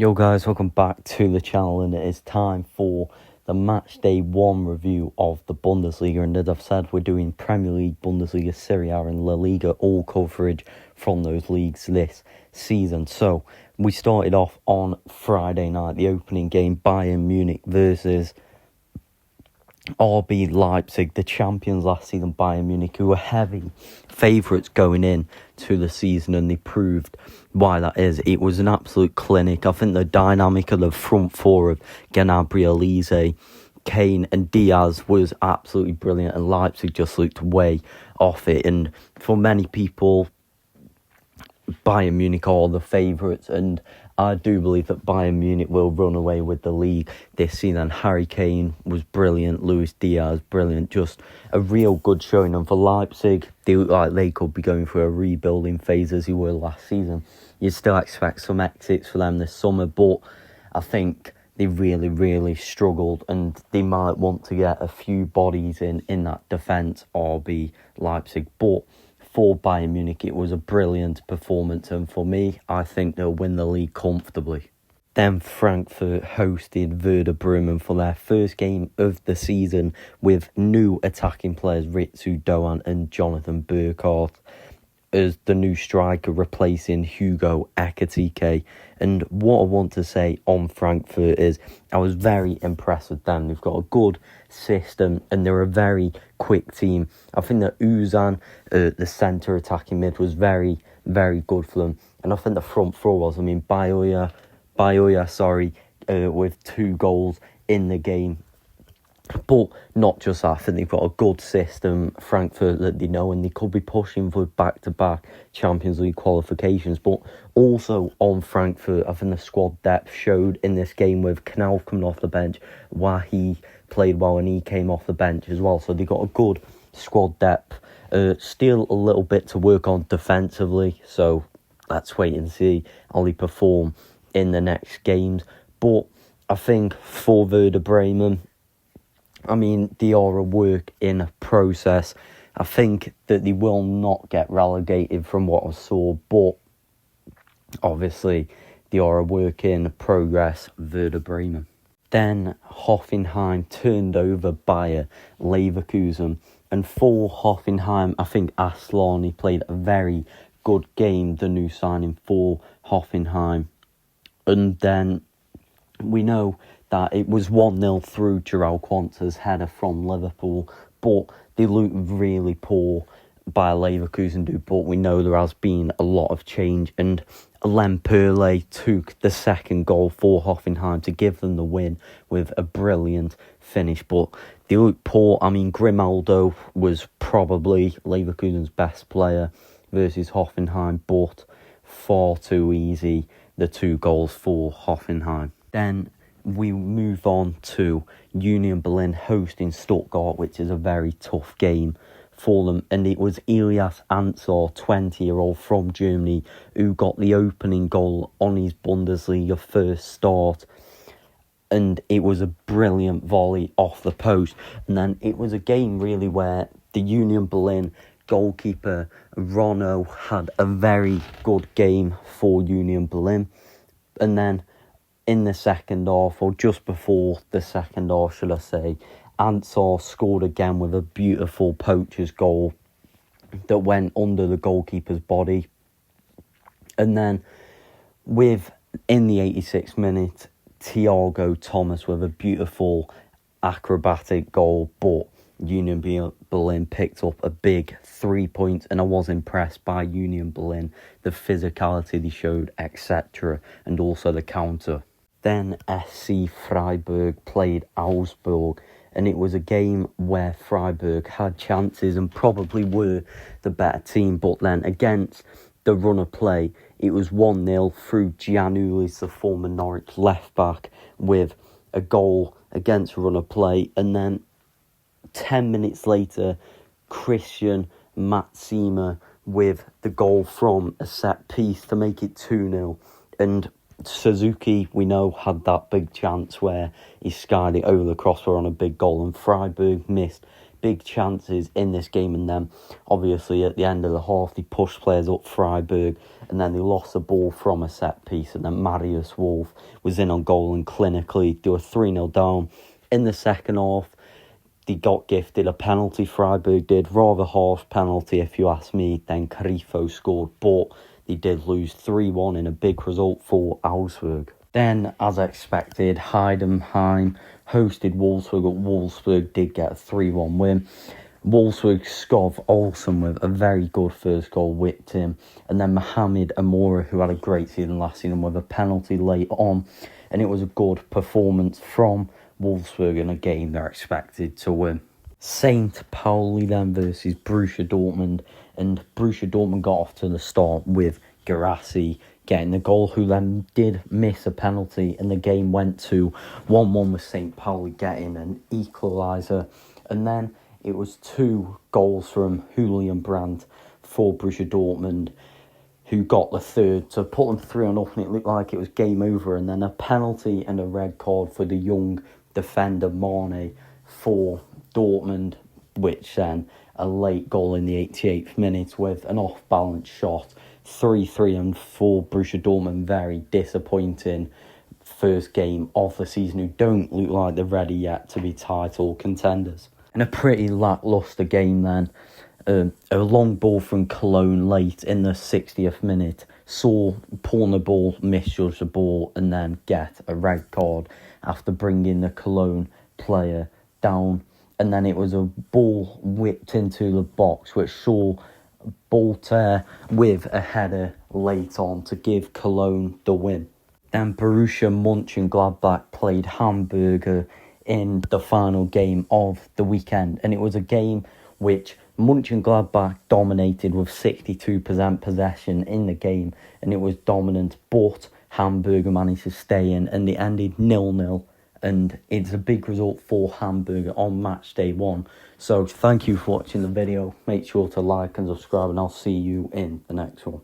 Yo guys, welcome back to the channel, and it is time for the Matchday 1 review of the Bundesliga. And as I've said, we're doing Premier League, Bundesliga, Serie A and La Liga, all coverage from those leagues this season. So we started off on Friday night, the opening game, Bayern Munich versus RB Leipzig, the champions last season. Bayern Munich, who were heavy favourites going in to the season, and they proved why that is. It was an absolute clinic. I think the dynamic of the front four of Gnabry, Elise, Kane and Diaz was absolutely brilliant, and Leipzig just looked way off it. And for many people, Bayern Munich are the favourites, and I do believe that Bayern Munich will run away with the league this season. Harry Kane was brilliant, Luis Diaz brilliant, just a real good showing. And for Leipzig, they look like they could be going through a rebuilding phase as they were last season. You'd still expect some exits for them this summer, but I think they really struggled, and they might want to get a few bodies in that defence, RB Leipzig. But for Bayern Munich, it was a brilliant performance, and for me, I think they'll win the league comfortably. Then Frankfurt hosted Werder Bremen for their first game of the season with new attacking players Ritsu Doan and Jonathan Burkhardt as the new striker, replacing Hugo Ekitike. And what I want to say on Frankfurt is I was very impressed with them. They've got a good system and they're a very quick team. I think that Uzan, the centre attacking mid, was very good for them. And I think the front four was, Bayoya, with 2 goals in the game. But not just that, I think they've got a good system, Frankfurt, that they know, and they could be pushing for back-to-back Champions League qualifications. But also on Frankfurt, I think the squad depth showed in this game with Knauf coming off the bench. Wahi played well and he came off the bench as well. So they got a good squad depth. Still a little bit to work on defensively, so let's wait and see how they perform in the next games. But I think for Werder Bremen, they are a work in process. I think that they will not get relegated from what I saw, but obviously they are a work in progress, Werder Bremen. Then Hoffenheim turned over Bayer Leverkusen, and for Hoffenheim, I think Aslani played a very good game, the new signing for Hoffenheim. And then we know that it was 1-0 through Jarell Quanta's header from Liverpool, but they looked really poor by Leverkusen do. But we know there has been a lot of change, and Lemperle took the second goal for Hoffenheim to give them the win with a brilliant finish. But they looked poor. Grimaldo was probably Leverkusen's best player versus Hoffenheim, but far too easy, the 2 goals for Hoffenheim. Then we move on to Union Berlin hosting Stuttgart, which is a very tough game for them. And it was Elias Ansar, 20-year-old from Germany, who got the opening goal on his Bundesliga first start. And it was a brilliant volley off the post. And then it was a game really where the Union Berlin goalkeeper Rono had a very good game for Union Berlin. And then in the second half, or just before the second half, should I say, Ansar scored again with a beautiful poacher's goal that went under the goalkeeper's body. And then in the 86th minute, Thiago Thomas with a beautiful acrobatic goal, but Union Berlin picked up a big 3 points, and I was impressed by Union Berlin, the physicality they showed, etc., and also the counter. Then SC Freiburg played Augsburg, and it was a game where Freiburg had chances and probably were the better team, but then against the run of play, it was 1-0 through Giannoulis, the former Norwich left-back, with a goal against run of play. And then 10 minutes later, Christian Matsima with the goal from a set piece to make it 2-0. And Suzuki, we know, had that big chance where he skied it over the crossbar on a big goal, and Freiburg missed big chances in this game, and then obviously at the end of the half they pushed players up Freiburg, and then they lost the ball from a set piece, and then Marius Wolf was in on goal, and clinically they were 3-0 down. In the second half, they got gifted a penalty, Freiburg did, rather harsh penalty if you ask me, then Carifo scored, but they did lose 3-1 in a big result for Augsburg. Then, as expected, Heidenheim hosted Wolfsburg, but Wolfsburg did get a 3-1 win. Wolfsburg Skov Olsen with a very good first goal, whipped him, and then Mohamed Amora, who had a great season last season, with a penalty late on, and it was a good performance from Wolfsburg in a game they're expected to win. St. Pauli then versus Borussia Dortmund, and Borussia Dortmund got off to the start with Guirassy getting the goal, who then did miss a penalty, and the game went to 1-1 with St. Pauli getting an equaliser, and then it was 2 goals from Julian Brandt for Borussia Dortmund, who got the third to put them 3-0, and it looked like it was game over, and then a penalty and a red card for the young defender Mane for Dortmund, which then a late goal in the 88th minute with an off-balance shot. 3-3, and for Borussia Dortmund, very disappointing first game of the season, who don't look like they're ready yet to be title contenders. And a pretty lacklustre game then. A long ball from Cologne late in the 60th minute saw pawn the ball, misjudge the ball, and then get a red card after bringing the Cologne player down. And then it was a ball whipped into the box, which saw Bolter with a header late on to give Cologne the win. Then Borussia Mönchengladbach played Hamburger in the final game of the weekend, and it was a game which Mönchengladbach dominated with 62% possession in the game, and it was dominant, but Hamburger managed to stay in, and they ended 0-0, and it's a big result for Hamburger on match day 1. So thank you for watching the video. Make sure to like and subscribe, and I'll see you in the next one.